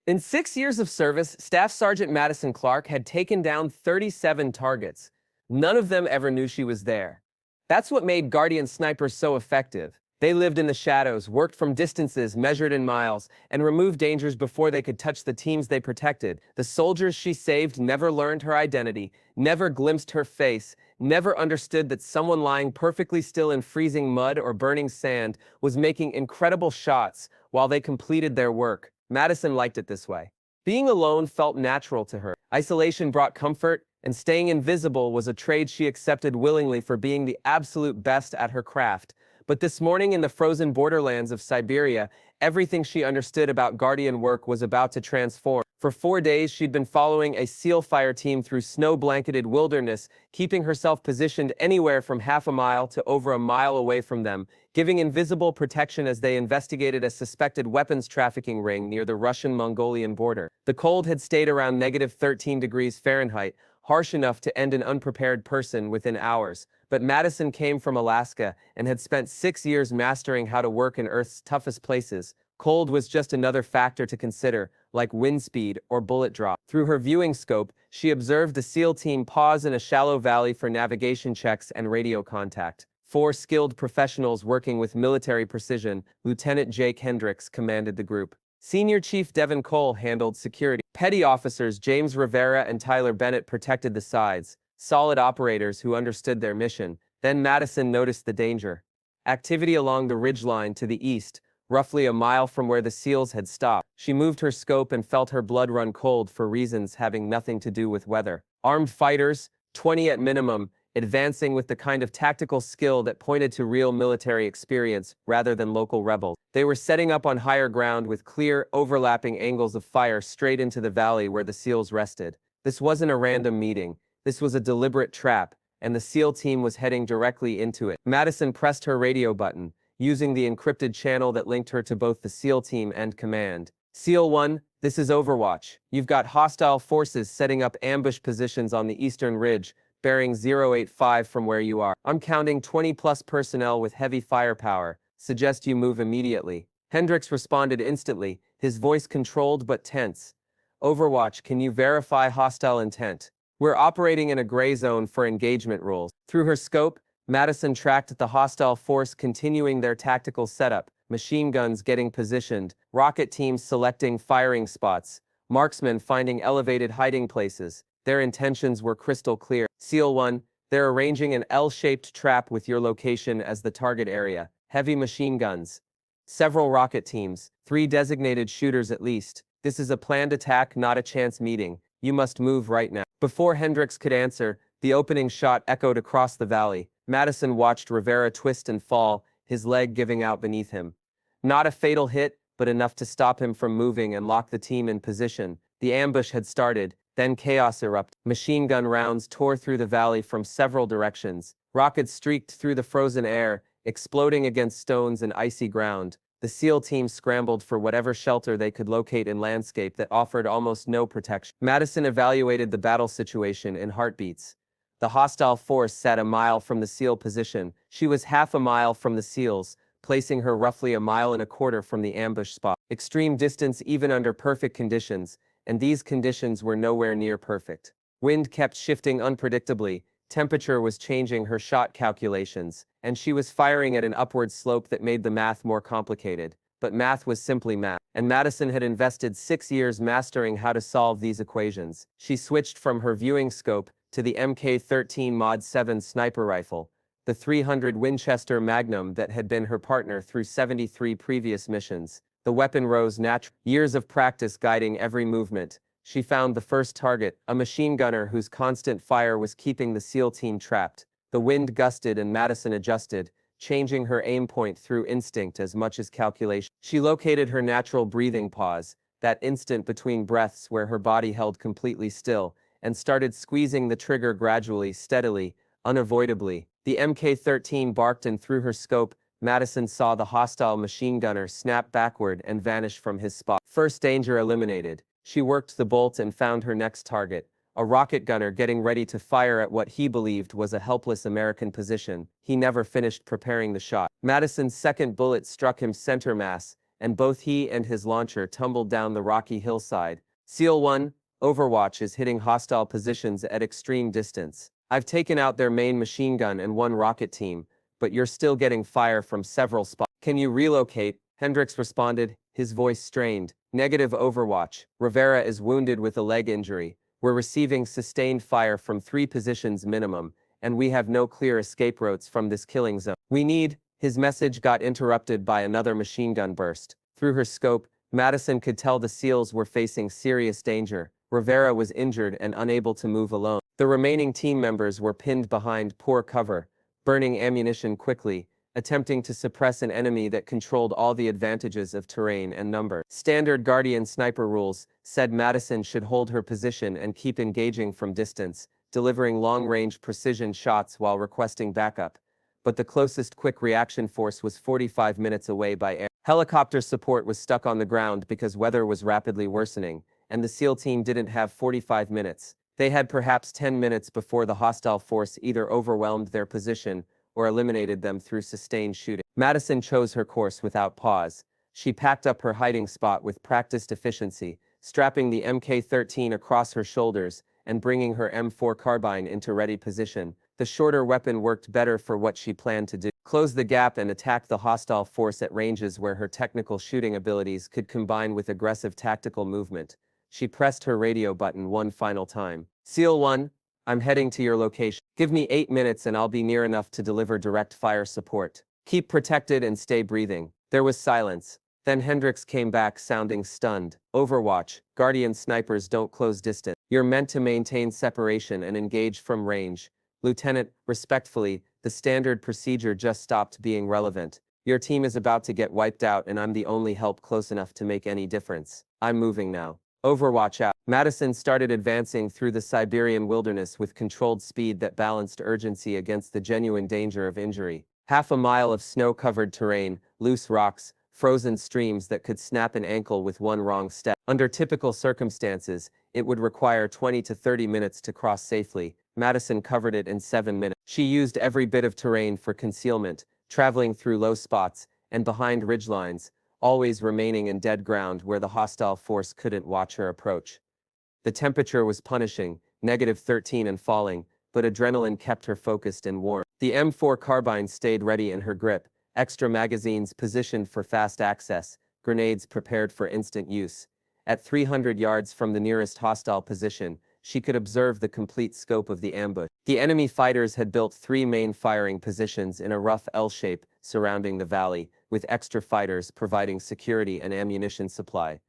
In 6 years of service, Staff Sergeant Madison Clark had taken down 37 targets. None of them ever knew she was there. That's what made Guardian snipers so effective. They lived in the shadows, worked from distances measured in miles, and removed dangers before they could touch the teams they protected. The soldiers she saved never learned her identity, never glimpsed her face, never understood that someone lying perfectly still in freezing mud or burning sand was making incredible shots while they completed their work. Madison liked it this way. Being alone felt natural to her. Isolation brought comfort, and staying invisible was a trade she accepted willingly for being the absolute best at her craft. But this morning in the frozen borderlands of Siberia, everything she understood about Guardian work was about to transform. For 4 days, she'd been following a SEAL fire team through snow-blanketed wilderness, keeping herself positioned anywhere from half a mile to over a mile away from them, giving invisible protection as they investigated a suspected weapons trafficking ring near the Russian-Mongolian border. The cold had stayed around -13 degrees Fahrenheit, harsh enough to end an unprepared person within hours. But Madison came from Alaska and had spent 6 years mastering how to work in Earth's toughest places. Cold was just another factor to consider, like wind speed or bullet drop. Through her viewing scope, she observed the SEAL team pause in a shallow valley for navigation checks and radio contact. 4 skilled professionals working with military precision, Lieutenant Jake Hendricks commanded the group. Senior Chief Devin Cole handled security. Petty officers James Rivera and Tyler Bennett protected the sides, solid operators who understood their mission. Then Madison noticed the danger. Activity along the ridgeline to the east, roughly a mile from where the SEALs had stopped. She moved her scope and felt her blood run cold for reasons having nothing to do with weather. Armed fighters, 20 at minimum, advancing with the kind of tactical skill that pointed to real military experience rather than local rebels. They were setting up on higher ground with clear, overlapping angles of fire straight into the valley where the SEALs rested. This wasn't a random meeting. This was a deliberate trap, and the SEAL team was heading directly into it. Madison pressed her radio button, using the encrypted channel that linked her to both the SEAL team and command. SEAL 1, this is Overwatch. You've got hostile forces setting up ambush positions on the eastern ridge, bearing 085 from where you are. I'm counting 20+ personnel with heavy firepower. Suggest you move immediately. Hendricks responded instantly, his voice controlled but tense. Overwatch, can you verify hostile intent? We're operating in a gray zone for engagement rules. Through her scope, Madison tracked the hostile force continuing their tactical setup, machine guns getting positioned, rocket teams selecting firing spots, marksmen finding elevated hiding places. Their intentions were crystal clear. SEAL 1, they're arranging an L-shaped trap with your location as the target area. Heavy machine guns. Several rocket teams. 3 designated shooters at least. This is a planned attack, not a chance meeting. You must move right now. Before Hendricks could answer, the opening shot echoed across the valley. Madison watched Rivera twist and fall, his leg giving out beneath him. Not a fatal hit, but enough to stop him from moving and lock the team in position. The ambush had started, then chaos erupted. Machine gun rounds tore through the valley from several directions. Rockets streaked through the frozen air, exploding against stones and icy ground. The SEAL team scrambled for whatever shelter they could locate in landscape that offered almost no protection. Madison evaluated the battle situation in heartbeats. The hostile force sat a mile from the SEAL position. She was half a mile from the SEALs, placing her roughly a mile and a quarter from the ambush spot. Extreme distance even under perfect conditions, and these conditions were nowhere near perfect. Wind kept shifting unpredictably, temperature was changing her shot calculations, and she was firing at an upward slope that made the math more complicated. But math was simply math, and Madison had invested 6 years mastering how to solve these equations. She switched from her viewing scope to the Mk13 Mod 7 sniper rifle, the .300 Winchester Magnum that had been her partner through 73 previous missions. The weapon rose naturally. Years of practice guiding every movement. She found the first target, a machine gunner whose constant fire was keeping the SEAL team trapped. The wind gusted and Madison adjusted, changing her aim point through instinct as much as calculation. She located her natural breathing pause, that instant between breaths where her body held completely still, and started squeezing the trigger gradually, steadily, unavoidably. The Mk13 barked, and through her scope, Madison saw the hostile machine gunner snap backward and vanish from his spot. First danger eliminated. She worked the bolt and found her next target, a rocket gunner getting ready to fire at what he believed was a helpless American position. He never finished preparing the shot. Madison's second bullet struck him center mass, and both he and his launcher tumbled down the rocky hillside. SEAL 1, Overwatch is hitting hostile positions at extreme distance. I've taken out their main machine gun and one rocket team, but you're still getting fire from several spots. Can you relocate? Hendricks responded, his voice strained. Negative, Overwatch. Rivera is wounded with a leg injury. We're receiving sustained fire from 3 positions minimum, and we have no clear escape routes from this killing zone. We need... His message got interrupted by another machine gun burst. Through her scope, Madison could tell the SEALs were facing serious danger. Rivera was injured and unable to move alone. The remaining team members were pinned behind poor cover, burning ammunition quickly, attempting to suppress an enemy that controlled all the advantages of terrain and number. Standard Guardian sniper rules said Madison should hold her position and keep engaging from distance, delivering long-range precision shots while requesting backup. But the closest quick reaction force was 45 minutes away by air. Helicopter support was stuck on the ground because weather was rapidly worsening, and the SEAL team didn't have 45 minutes. They had perhaps 10 minutes before the hostile force either overwhelmed their position or eliminated them through sustained shooting. Madison chose her course without pause. She packed up her hiding spot with practiced efficiency, strapping the Mk-13 across her shoulders and bringing her M4 carbine into ready position. The shorter weapon worked better for what she planned to do: close the gap and attack the hostile force at ranges where her technical shooting abilities could combine with aggressive tactical movement. She pressed her radio button one final time. SEAL 1, I'm heading to your location. Give me 8 minutes and I'll be near enough to deliver direct fire support. Keep protected and stay breathing. There was silence. Then Hendricks came back sounding stunned. Overwatch, Guardian snipers don't close distance. You're meant to maintain separation and engage from range. Lieutenant, respectfully, the standard procedure just stopped being relevant. Your team is about to get wiped out and I'm the only help close enough to make any difference. I'm moving now. Overwatch out. Madison started advancing through the Siberian wilderness with controlled speed that balanced urgency against the genuine danger of injury. Half a mile of snow-covered terrain, loose rocks, frozen streams that could snap an ankle with one wrong step. Under typical circumstances, it would require 20 to 30 minutes to cross safely. Madison covered it in 7 minutes. She used every bit of terrain for concealment, traveling through low spots and behind ridgelines, always remaining in dead ground where the hostile force couldn't watch her approach. The temperature was punishing, -13 and falling, but adrenaline kept her focused and warm. The M4 carbine stayed ready in her grip, extra magazines positioned for fast access, grenades prepared for instant use. At 300 yards from the nearest hostile position, she could observe the complete scope of the ambush. The enemy fighters had built 3 main firing positions in a rough L shape surrounding the valley, with extra fighters providing security and ammunition supply.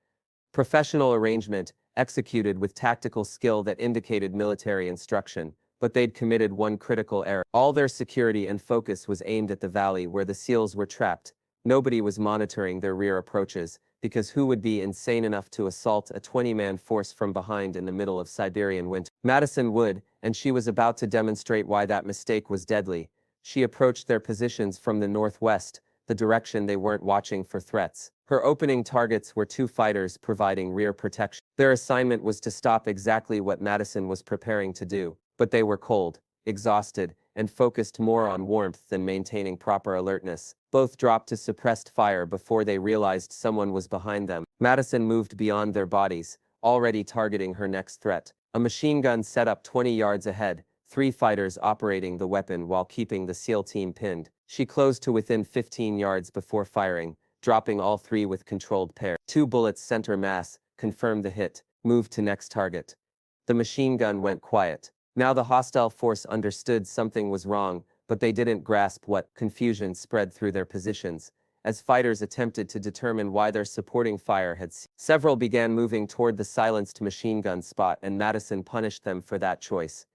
Professional arrangement, executed with tactical skill that indicated military instruction, but they'd committed one critical error. All their security and focus was aimed at the valley where the SEALs were trapped. Nobody was monitoring their rear approaches, because who would be insane enough to assault a 20-man force from behind in the middle of Siberian winter? Madison would, and she was about to demonstrate why that mistake was deadly. She approached their positions from the northwest, the direction they weren't watching for threats. Her opening targets were 2 fighters providing rear protection. Their assignment was to stop exactly what Madison was preparing to do, but they were cold, exhausted, and focused more on warmth than maintaining proper alertness. Both dropped to suppressed fire before they realized someone was behind them. Madison moved beyond their bodies, already targeting her next threat. A machine gun set up 20 yards ahead, 3 fighters operating the weapon while keeping the SEAL team pinned. She closed to within 15 yards before firing, dropping all 3 with controlled pair. 2 bullets center mass, confirmed the hit, moved to next target. The machine gun went quiet. Now the hostile force understood something was wrong, but they didn't grasp what. Confusion spread through their positions, as fighters attempted to determine why their supporting fire had ceased. Several began moving toward the silenced machine gun spot, and Madison punished them for that choice.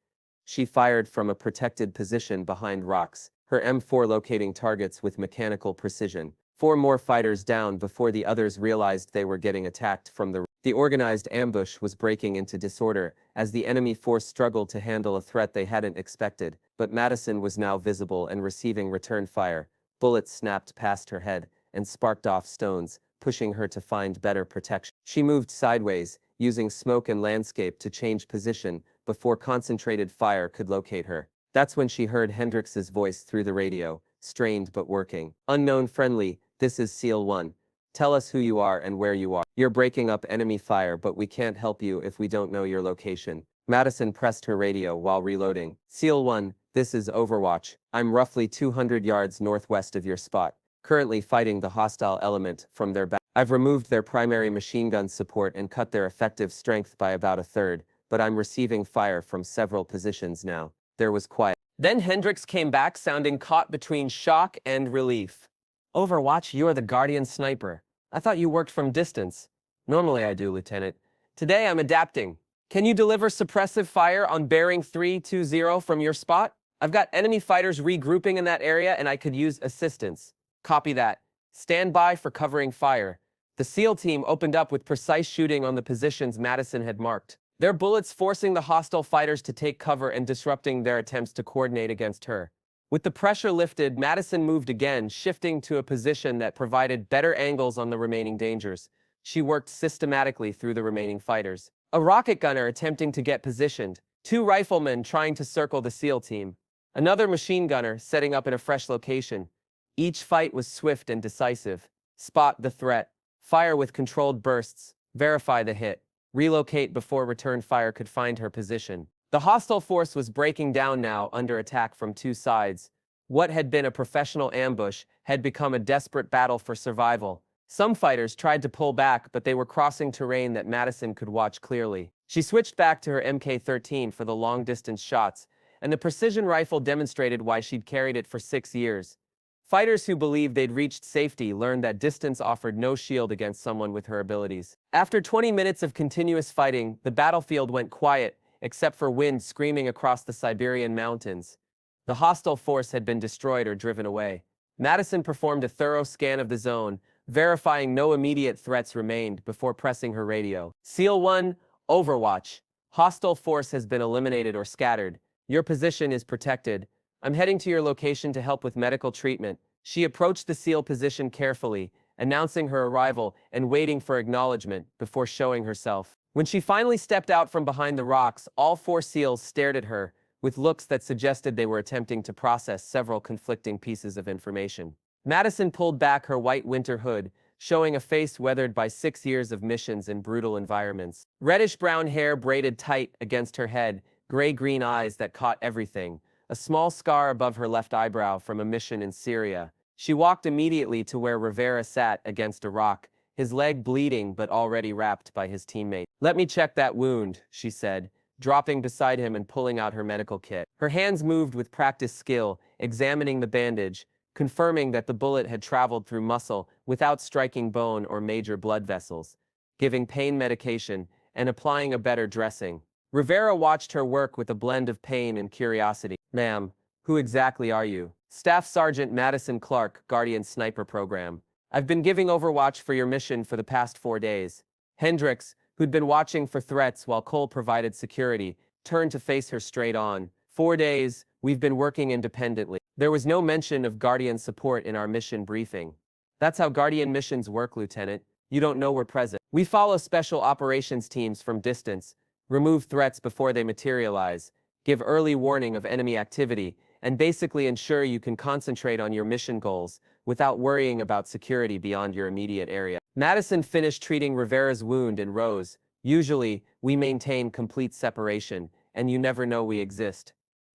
She fired from a protected position behind rocks, her M4 locating targets with mechanical precision. 4 more fighters down before the others realized they were getting attacked from the rear. The organized ambush was breaking into disorder as the enemy force struggled to handle a threat they hadn't expected, but Madison was now visible and receiving return fire. Bullets snapped past her head and sparked off stones, pushing her to find better protection. She moved sideways, using smoke and landscape to change position before concentrated fire could locate her. That's when she heard Hendricks's voice through the radio, strained but working. Unknown friendly, this is SEAL 1. Tell us who you are and where you are. You're breaking up enemy fire, but we can't help you if we don't know your location. Madison pressed her radio while reloading. SEAL 1, this is Overwatch. I'm roughly 200 yards northwest of your spot, currently fighting the hostile element from their back. I've removed their primary machine gun support and cut their effective strength by about a third, but I'm receiving fire from several positions now. There was quiet. Then Hendricks came back sounding caught between shock and relief. Overwatch, you're the Guardian sniper. I thought you worked from distance. Normally I do, Lieutenant. Today I'm adapting. Can you deliver suppressive fire on bearing 320 from your spot? I've got enemy fighters regrouping in that area and I could use assistance. Copy that. Stand by for covering fire. The SEAL team opened up with precise shooting on the positions Madison had marked. Their bullets forcing the hostile fighters to take cover and disrupting their attempts to coordinate against her. With the pressure lifted, Madison moved again, shifting to a position that provided better angles on the remaining dangers. She worked systematically through the remaining fighters. A rocket gunner attempting to get positioned. 2 riflemen trying to circle the SEAL team. Another machine gunner setting up in a fresh location. Each fight was swift and decisive. Spot the threat. Fire with controlled bursts. Verify the hit. Relocate before return fire could find her position. The hostile force was breaking down now under attack from 2 sides. What had been a professional ambush had become a desperate battle for survival. Some fighters tried to pull back, but they were crossing terrain that Madison could watch clearly. She switched back to her MK-13 for the long-distance shots, and the precision rifle demonstrated why she'd carried it for 6 years. Fighters who believed they'd reached safety learned that distance offered no shield against someone with her abilities. After 20 minutes of continuous fighting, the battlefield went quiet, except for wind screaming across the Siberian mountains. The hostile force had been destroyed or driven away. Madison performed a thorough scan of the zone, verifying no immediate threats remained before pressing her radio. SEAL 1, Overwatch. Hostile force has been eliminated or scattered. Your position is protected. I'm heading to your location to help with medical treatment. She approached the SEAL position carefully, announcing her arrival and waiting for acknowledgement before showing herself. When she finally stepped out from behind the rocks, all 4 SEALs stared at her, with looks that suggested they were attempting to process several conflicting pieces of information. Madison pulled back her white winter hood, showing a face weathered by 6 years of missions in brutal environments. Reddish-brown hair braided tight against her head, gray-green eyes that caught everything, a small scar above her left eyebrow from a mission in Syria. She walked immediately to where Rivera sat against a rock, his leg bleeding but already wrapped by his teammate. "Let me check that wound," she said, dropping beside him and pulling out her medical kit. Her hands moved with practiced skill, examining the bandage, confirming that the bullet had traveled through muscle without striking bone or major blood vessels, giving pain medication, and applying a better dressing. Rivera watched her work with a blend of pain and curiosity. "Ma'am, who exactly are you?" "Staff Sergeant Madison Clark, Guardian Sniper Program. I've been giving Overwatch for your mission for the past 4 days." Hendricks, who'd been watching for threats while Cole provided security, turned to face her straight on. 4 days, we've been working independently. There was no mention of Guardian support in our mission briefing. That's how Guardian missions work, Lieutenant. You don't know we're present. We follow special operations teams from distance, remove threats before they materialize, give early warning of enemy activity, and basically ensure you can concentrate on your mission goals without worrying about security beyond your immediate area. Madison finished treating Rivera's wound and rose. "Usually, we maintain complete separation, and you never know we exist.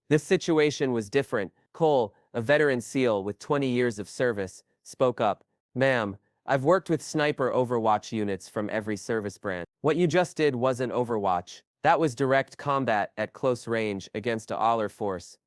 This situation was different." Cole, a veteran SEAL with 20 years of service, spoke up. "Ma'am, I've worked with sniper Overwatch units from every service brand. What you just did wasn't Overwatch. That was direct combat at close range against a Aller force.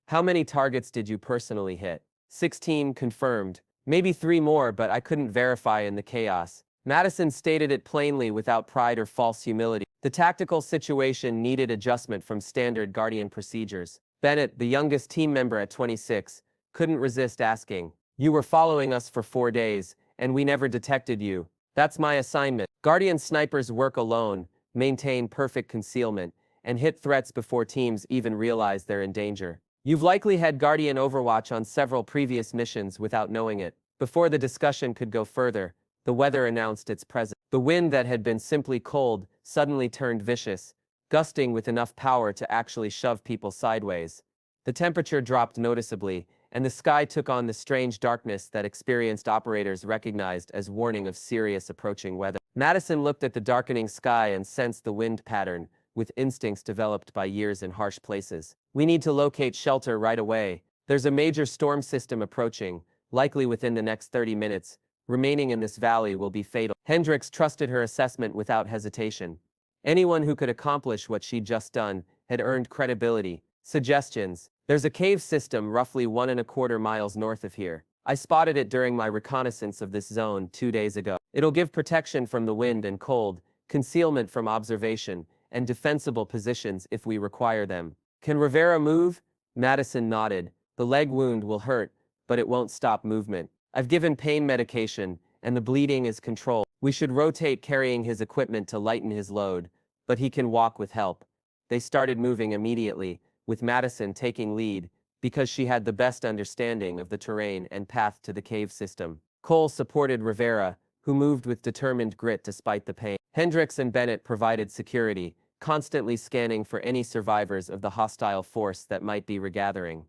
How many targets did you personally hit?" 16 confirmed. Maybe 3 more, but I couldn't verify in the chaos. Madison stated it plainly without pride or false humility. The tactical situation needed adjustment from standard Guardian procedures. Bennett, the youngest team member at 26, couldn't resist asking, "You were following us for 4 days, and we never detected you." "That's my assignment." Guardian snipers work alone, maintain perfect concealment, and hit threats before teams even realize they're in danger. You've likely had Guardian Overwatch on several previous missions without knowing it. Before the discussion could go further, the weather announced its presence. The wind that had been simply cold suddenly turned vicious, gusting with enough power to actually shove people sideways. The temperature dropped noticeably, and the sky took on the strange darkness that experienced operators recognized as warning of serious approaching weather. Madison looked at the darkening sky and sensed the wind pattern, with instincts developed by years in harsh places. We need to locate shelter right away. There's a major storm system approaching, likely within the next 30 minutes. Remaining in this valley will be fatal. Hendricks trusted her assessment without hesitation. Anyone who could accomplish what she'd just done had earned credibility. Suggestions. There's a cave system roughly 1¼ miles north of here. I spotted it during my reconnaissance of this zone 2 days ago. It'll give protection from the wind and cold, concealment from observation, and defensible positions if we require them. Can Rivera move? Madison nodded. The leg wound will hurt, but it won't stop movement. I've given pain medication, and the bleeding is controlled. We should rotate carrying his equipment to lighten his load, but he can walk with help. They started moving immediately, with Madison taking lead, because she had the best understanding of the terrain and path to the cave system. Cole supported Rivera, who moved with determined grit despite the pain. Hendricks and Bennett provided security, constantly scanning for any survivors of the hostile force that might be regathering.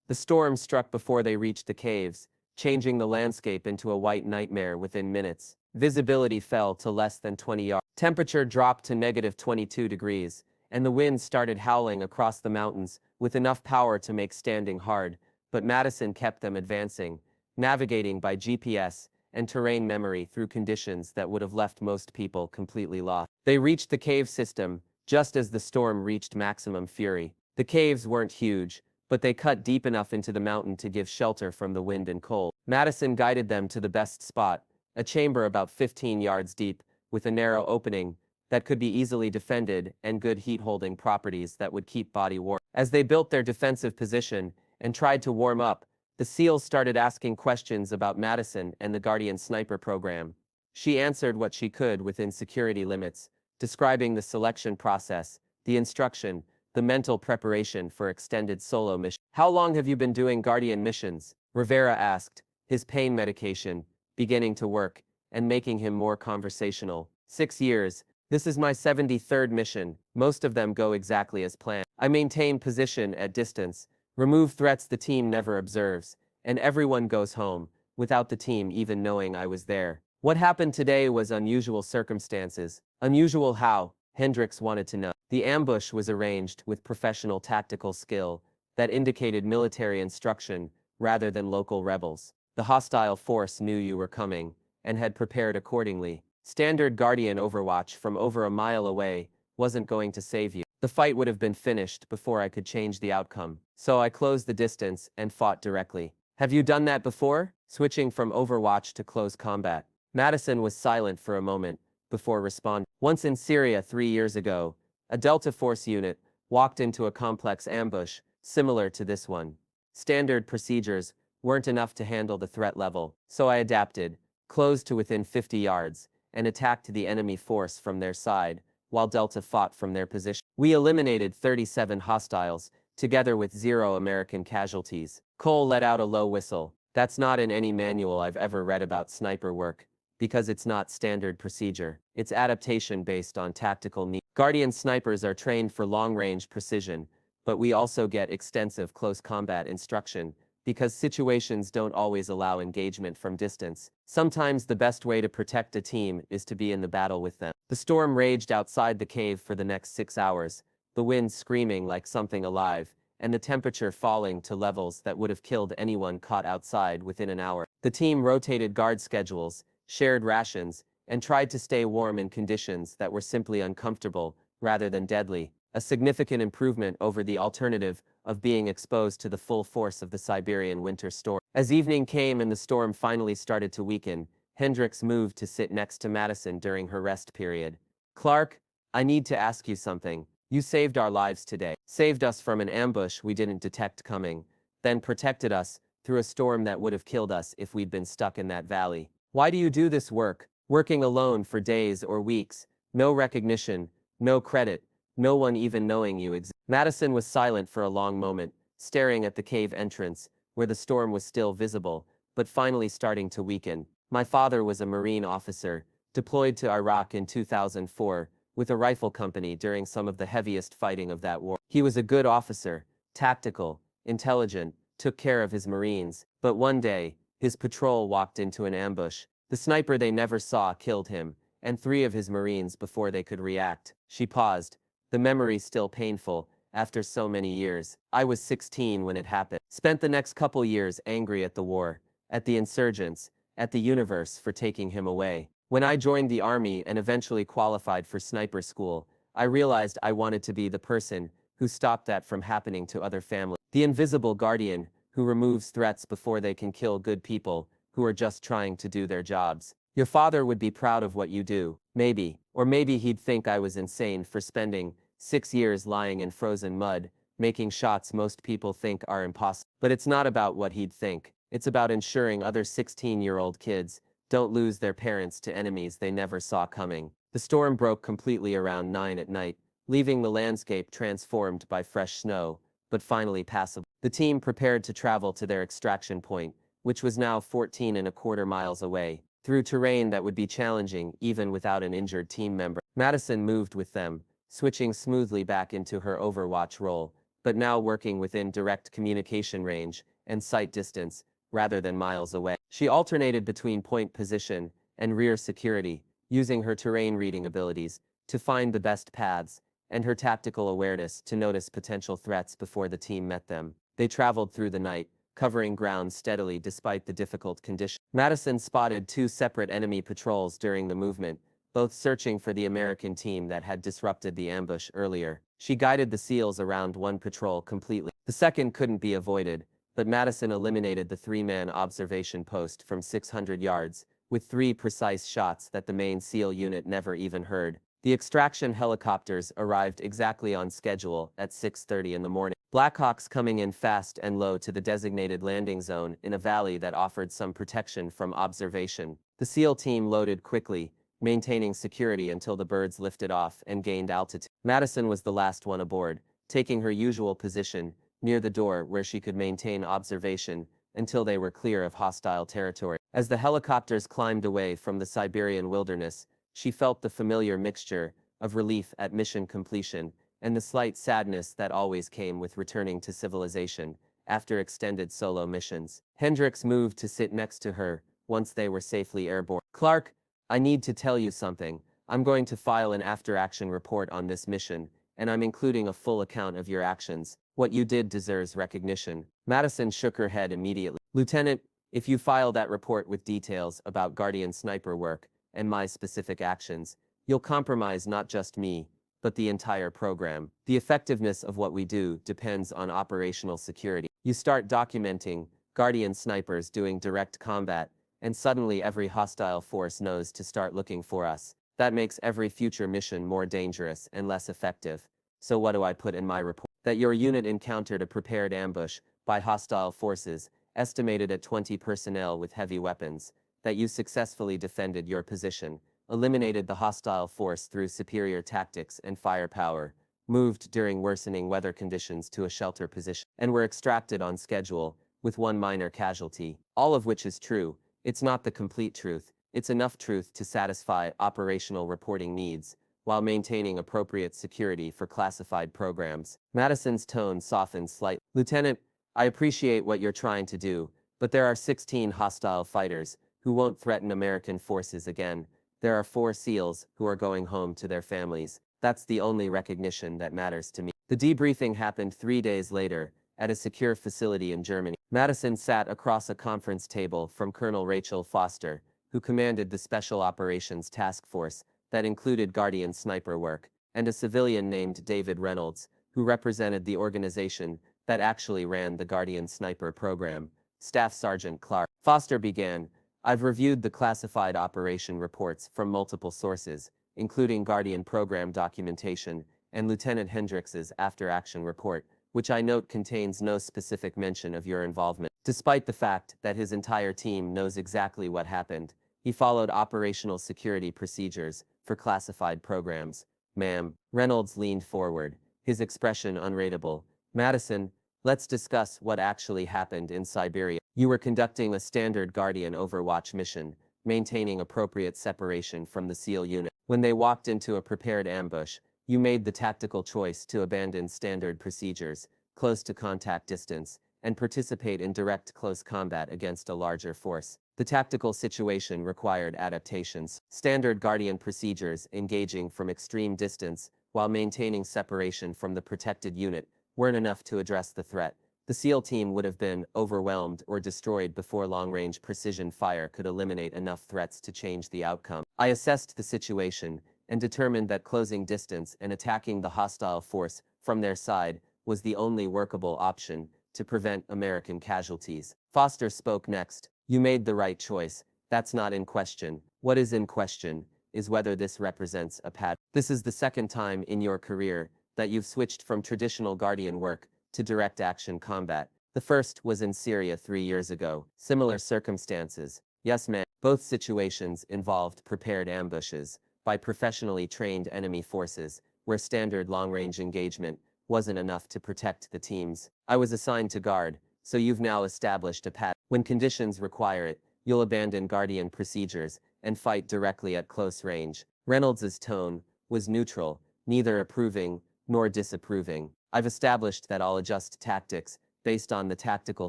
The storm struck before they reached the caves, changing the landscape into a white nightmare within minutes. Visibility fell to less than 20 yards. Temperature dropped to -22 degrees, and the wind started howling across the mountains with enough power to make standing hard, but Madison kept them advancing, navigating by GPS and terrain memory through conditions that would have left most people completely lost. They reached the cave system just as the storm reached maximum fury. The caves weren't huge, but they cut deep enough into the mountain to give shelter from the wind and cold. Madison guided them to the best spot, a chamber about 15 yards deep, with a narrow opening that could be easily defended and good heat-holding properties that would keep body warm. As they built their defensive position and tried to warm up, the SEALs started asking questions about Madison and the Guardian sniper program. She answered what she could within security limits, describing the selection process, the instruction, the mental preparation for extended solo missions. How long have you been doing Guardian missions? Rivera asked, his pain medication beginning to work and making him more conversational. 6 years. This is my 73rd mission. Most of them go exactly as planned. I maintain position at distance, remove threats the team never observes, and everyone goes home, without the team even knowing I was there. What happened today was unusual circumstances. Unusual how? Hendricks wanted to know. The ambush was arranged with professional tactical skill that indicated military instruction rather than local rebels. The hostile force knew you were coming and had prepared accordingly. Standard Guardian overwatch from over a mile away wasn't going to save you. The fight would have been finished before I could change the outcome. So I closed the distance and fought directly. Have you done that before? Switching from overwatch to close combat. Madison was silent for a moment before responding. Once in Syria 3 years ago, a Delta Force unit walked into a complex ambush similar to this one. Standard procedures weren't enough to handle the threat level, so I adapted, closed to within 50 yards, and attacked the enemy force from their side, while Delta fought from their position. We eliminated 37 hostiles, together with 0 American casualties. Cole let out a low whistle. That's not in any manual I've ever read about sniper work, because it's not standard procedure. It's adaptation based on tactical needs. Guardian snipers are trained for long-range precision, but we also get extensive close combat instruction, because situations don't always allow engagement from distance. Sometimes the best way to protect a team is to be in the battle with them. The storm raged outside the cave for the next 6 hours, the wind screaming like something alive, and the temperature falling to levels that would have killed anyone caught outside within an hour. The team rotated guard schedules, shared rations, and tried to stay warm in conditions that were simply uncomfortable rather than deadly, a significant improvement over the alternative of being exposed to the full force of the Siberian winter storm. As evening came and the storm finally started to weaken, Hendricks moved to sit next to Madison during her rest period. Clark, I need to ask you something. You saved our lives today. Saved us from an ambush we didn't detect coming, then protected us through a storm that would have killed us if we'd been stuck in that valley. Why do you do this work, working alone for days or weeks? No recognition, no credit, no one even knowing you exist. Madison was silent for a long moment, staring at the cave entrance, where the storm was still visible, but finally starting to weaken. My father was a Marine officer, deployed to Iraq in 2004, with a rifle company during some of the heaviest fighting of that war. He was a good officer, tactical, intelligent, took care of his Marines. But one day, his patrol walked into an ambush. The sniper they never saw killed him, and 3 of his Marines before they could react. She paused, the memory still painful, after so many years. I was 16 when it happened. Spent the next couple years angry at the war, at the insurgents, at the universe for taking him away. When I joined the army and eventually qualified for sniper school, I realized I wanted to be the person who stopped that from happening to other families. The invisible guardian who removes threats before they can kill good people who are just trying to do their jobs. Your father would be proud of what you do, maybe. Or maybe he'd think I was insane for spending 6 years lying in frozen mud, making shots most people think are impossible. But it's not about what he'd think. It's about ensuring other 16-year-old kids don't lose their parents to enemies they never saw coming. The storm broke completely around 9 at night, leaving the landscape transformed by fresh snow, but finally passable. The team prepared to travel to their extraction point, which was now 14.25 miles away, through terrain that would be challenging even without an injured team member. Madison moved with them, switching smoothly back into her Overwatch role, but now working within direct communication range and sight distance, rather than miles away. She alternated between point position and rear security, using her terrain reading abilities to find the best paths, and her tactical awareness to notice potential threats before the team met them. They traveled through the night, covering ground steadily despite the difficult conditions. Madison spotted 2 separate enemy patrols during the movement, both searching for the American team that had disrupted the ambush earlier. She guided the SEALs around one patrol completely. The second couldn't be avoided, but Madison eliminated the 3-man observation post from 600 yards, with 3 precise shots that the main SEAL unit never even heard. The extraction helicopters arrived exactly on schedule at 6:30 in the morning. Blackhawks coming in fast and low to the designated landing zone in a valley that offered some protection from observation. The SEAL team loaded quickly, maintaining security until the birds lifted off and gained altitude. Madison was the last one aboard, taking her usual position near the door where she could maintain observation until they were clear of hostile territory. As the helicopters climbed away from the Siberian wilderness, she felt the familiar mixture of relief at mission completion and the slight sadness that always came with returning to civilization after extended solo missions. Hendricks moved to sit next to her once they were safely airborne. "Clark, I need to tell you something. I'm going to file an after-action report on this mission, and I'm including a full account of your actions. What you did deserves recognition." Madison shook her head immediately. "Lieutenant, if you file that report with details about Guardian sniper work and my specific actions, you'll compromise not just me, but the entire program. The effectiveness of what we do depends on operational security. You start documenting Guardian snipers doing direct combat, and suddenly every hostile force knows to start looking for us. That makes every future mission more dangerous and less effective. So what do I put in my report? That your unit encountered a prepared ambush by hostile forces, estimated at 20 personnel with heavy weapons, that you successfully defended your position, eliminated the hostile force through superior tactics and firepower, moved during worsening weather conditions to a shelter position, and were extracted on schedule, with 1 minor casualty. All of which is true. It's not the complete truth. It's enough truth to satisfy operational reporting needs, while maintaining appropriate security for classified programs." Madison's tone softened slightly. "Lieutenant, I appreciate what you're trying to do, but there are 16 hostile fighters who won't threaten American forces again. There are 4 SEALs who are going home to their families. That's the only recognition that matters to me." The debriefing happened 3 days later, at a secure facility in Germany. Madison sat across a conference table from Colonel Rachel Foster, who commanded the Special Operations Task Force that included Guardian sniper work, and a civilian named David Reynolds, who represented the organization that actually ran the Guardian sniper program, Staff Sergeant Clark. Foster began, "I've reviewed the classified operation reports from multiple sources, including Guardian program documentation and Lieutenant Hendricks's after-action report, which I note contains no specific mention of your involvement. Despite the fact that his entire team knows exactly what happened, he followed operational security procedures for classified programs." "Ma'am." Reynolds leaned forward, his expression unreadable. "Madison, let's discuss what actually happened in Siberia. You were conducting a standard Guardian Overwatch mission, maintaining appropriate separation from the SEAL unit. When they walked into a prepared ambush, you made the tactical choice to abandon standard procedures, close to contact distance, and participate in direct close combat against a larger force. The tactical situation required adaptations. Standard Guardian procedures, engaging from extreme distance while maintaining separation from the protected unit, weren't enough to address the threat. The SEAL team would have been overwhelmed or destroyed before long-range precision fire could eliminate enough threats to change the outcome. I assessed the situation and determined that closing distance and attacking the hostile force from their side was the only workable option to prevent American casualties. Foster spoke next. You made the right choice. That's not in question. What is in question is whether this represents a pattern. This is the second time in your career that you've switched from traditional Guardian work to direct action combat. The first was in Syria 3 years ago. Similar circumstances. Yes, ma'am. Both situations involved prepared ambushes by professionally trained enemy forces, where standard long-range engagement wasn't enough to protect the teams. I was assigned to guard, so you've now established a pattern. When conditions require it, you'll abandon Guardian procedures and fight directly at close range. Reynolds's tone was neutral, neither approving nor disapproving. I've established that I'll adjust tactics based on the tactical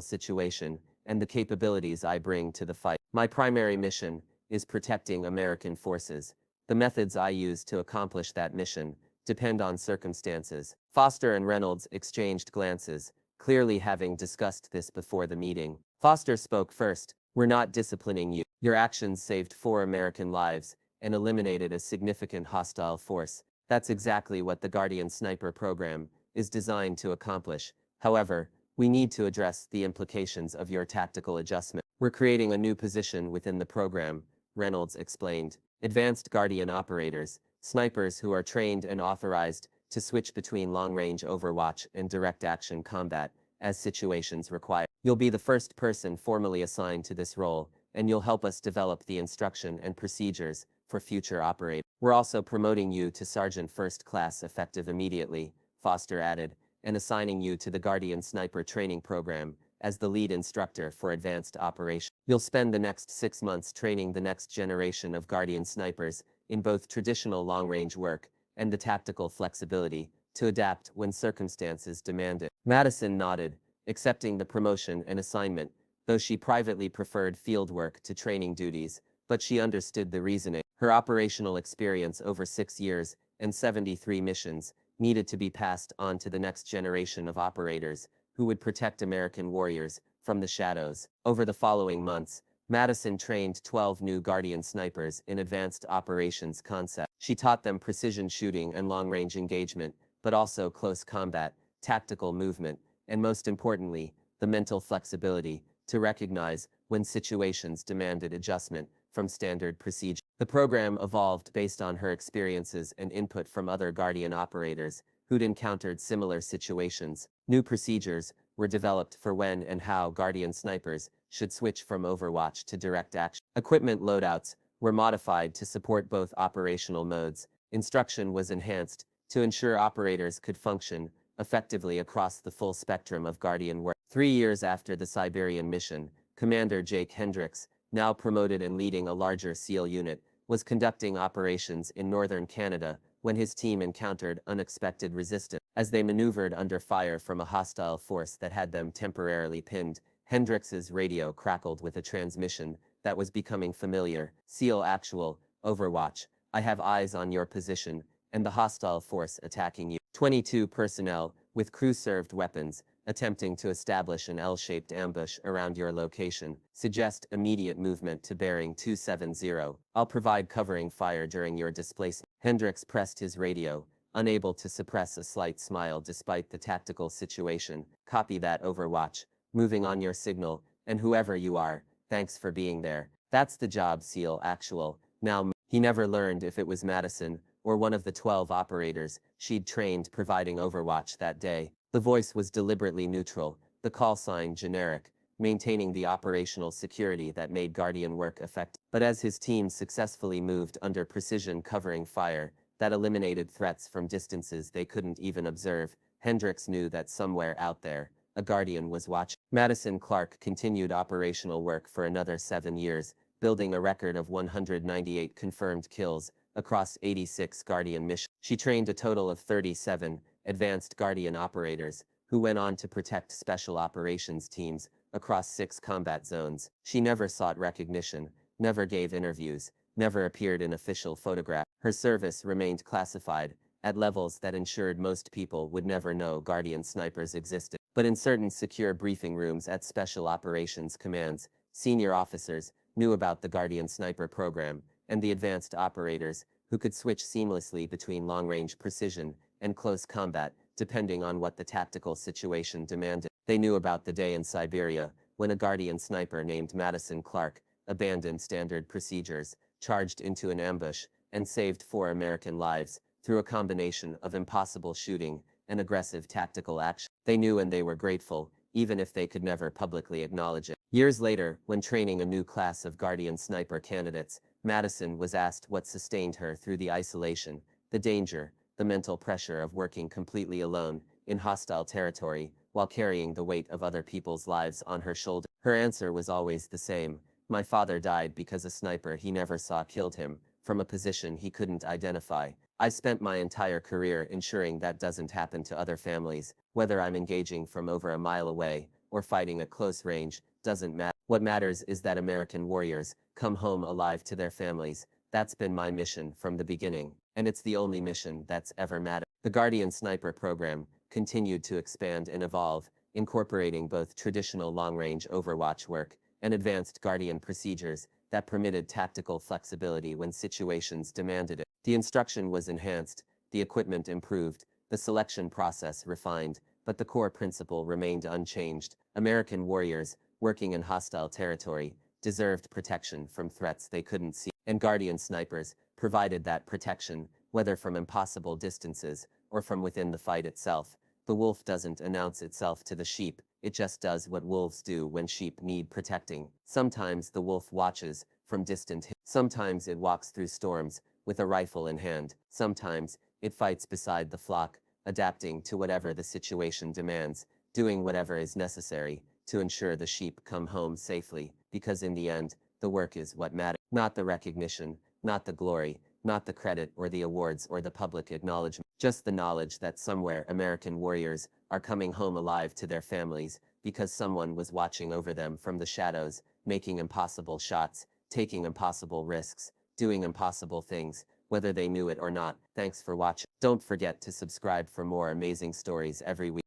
situation and the capabilities I bring to the fight. My primary mission is protecting American forces. The methods I use to accomplish that mission depend on circumstances. Foster and Reynolds exchanged glances, clearly having discussed this before the meeting. Foster spoke first. We're not disciplining you. Your actions saved 4 American lives and eliminated a significant hostile force. That's exactly what the Guardian Sniper program is designed to accomplish. However, we need to address the implications of your tactical adjustment. We're creating a new position within the program, Reynolds explained. Advanced Guardian operators, snipers who are trained and authorized to switch between long-range overwatch and direct action combat as situations require. You'll be the first person formally assigned to this role, and you'll help us develop the instruction and procedures for future operators. We're also promoting you to Sergeant First Class effective immediately, Foster added, and assigning you to the Guardian Sniper Training Program as the lead instructor for advanced operations. You'll spend the next 6 months training the next generation of Guardian snipers in both traditional long-range work and the tactical flexibility to adapt when circumstances demand it. Madison nodded, accepting the promotion and assignment, though she privately preferred field work to training duties, but she understood the reasoning. Her operational experience over 6 years and 73 missions needed to be passed on to the next generation of operators who would protect American warriors from the shadows. Over the following months, Madison trained 12 new Guardian snipers in advanced operations concept. She taught them precision shooting and long-range engagement, but also close combat, tactical movement, and most importantly, the mental flexibility to recognize when situations demanded adjustment from standard procedure. The program evolved based on her experiences and input from other Guardian operators who'd encountered similar situations. New procedures were developed for when and how Guardian snipers should switch from Overwatch to direct action. Equipment loadouts were modified to support both operational modes. Instruction was enhanced to ensure operators could function effectively across the full spectrum of Guardian work. 3 years after the Siberian mission, Commander Jake Hendricks, now promoted and leading a larger SEAL unit, was conducting operations in northern Canada when his team encountered unexpected resistance. As they maneuvered under fire from a hostile force that had them temporarily pinned, Hendricks's radio crackled with a transmission that was becoming familiar. SEAL Actual, Overwatch, I have eyes on your position and the hostile force attacking you. 22 personnel, with crew-served weapons, attempting to establish an L-shaped ambush around your location. Suggest immediate movement to bearing 270. I'll provide covering fire during your displacement. Hendricks pressed his radio, unable to suppress a slight smile despite the tactical situation. Copy that, Overwatch. Moving on your signal, and whoever you are, thanks for being there. That's the job, SEAL Actual. Now, he never learned if it was Madison or one of the 12 operators she'd trained providing Overwatch that day. The voice was deliberately neutral, the call sign generic, maintaining the operational security that made Guardian work effective. But as his team successfully moved under precision covering fire that eliminated threats from distances they couldn't even observe, Hendricks knew that somewhere out there, a Guardian was watching. Madison Clark continued operational work for another 7 years, building a record of 198 confirmed kills across 86 Guardian missions. She trained a total of 37 advanced Guardian operators, who went on to protect special operations teams across 6 combat zones. She never sought recognition, never gave interviews, never appeared in official photographs. Her service remained classified, at levels that ensured most people would never know Guardian snipers existed. But in certain secure briefing rooms at Special Operations Commands, senior officers knew about the Guardian sniper program and the advanced operators who could switch seamlessly between long-range precision and close combat, depending on what the tactical situation demanded. They knew about the day in Siberia when a Guardian sniper named Madison Clark abandoned standard procedures, charged into an ambush, and saved 4 American lives through a combination of impossible shooting and aggressive tactical action. They knew and they were grateful, even if they could never publicly acknowledge it. Years later, when training a new class of Guardian sniper candidates, Madison was asked what sustained her through the isolation, the danger, the mental pressure of working completely alone in hostile territory while carrying the weight of other people's lives on her shoulders. Her answer was always the same: my father died because a sniper he never saw killed him from a position he couldn't identify. I spent my entire career ensuring that doesn't happen to other families. Whether I'm engaging from over a mile away or fighting at close range, doesn't matter. What matters is that American warriors come home alive to their families. That's been my mission from the beginning, and it's the only mission that's ever mattered. The Guardian Sniper program continued to expand and evolve, incorporating both traditional long-range Overwatch work and advanced Guardian procedures that permitted tactical flexibility when situations demanded it. The instruction was enhanced, the equipment improved, the selection process refined, but the core principle remained unchanged. American warriors, working in hostile territory, deserved protection from threats they couldn't see, and Guardian snipers provided that protection, whether from impossible distances or from within the fight itself. The wolf doesn't announce itself to the sheep, it just does what wolves do when sheep need protecting. Sometimes the wolf watches from distant hills. Sometimes it walks through storms with a rifle in hand. Sometimes it fights beside the flock, adapting to whatever the situation demands, doing whatever is necessary to ensure the sheep come home safely, because in the end, the work is what matters. Not the recognition, not the glory, not the credit or the awards or the public acknowledgement, just the knowledge that somewhere American warriors are coming home alive to their families because someone was watching over them from the shadows, making impossible shots, taking impossible risks, doing impossible things, whether they knew it or not. Thanks for watching. Don't forget to subscribe for more amazing stories every week.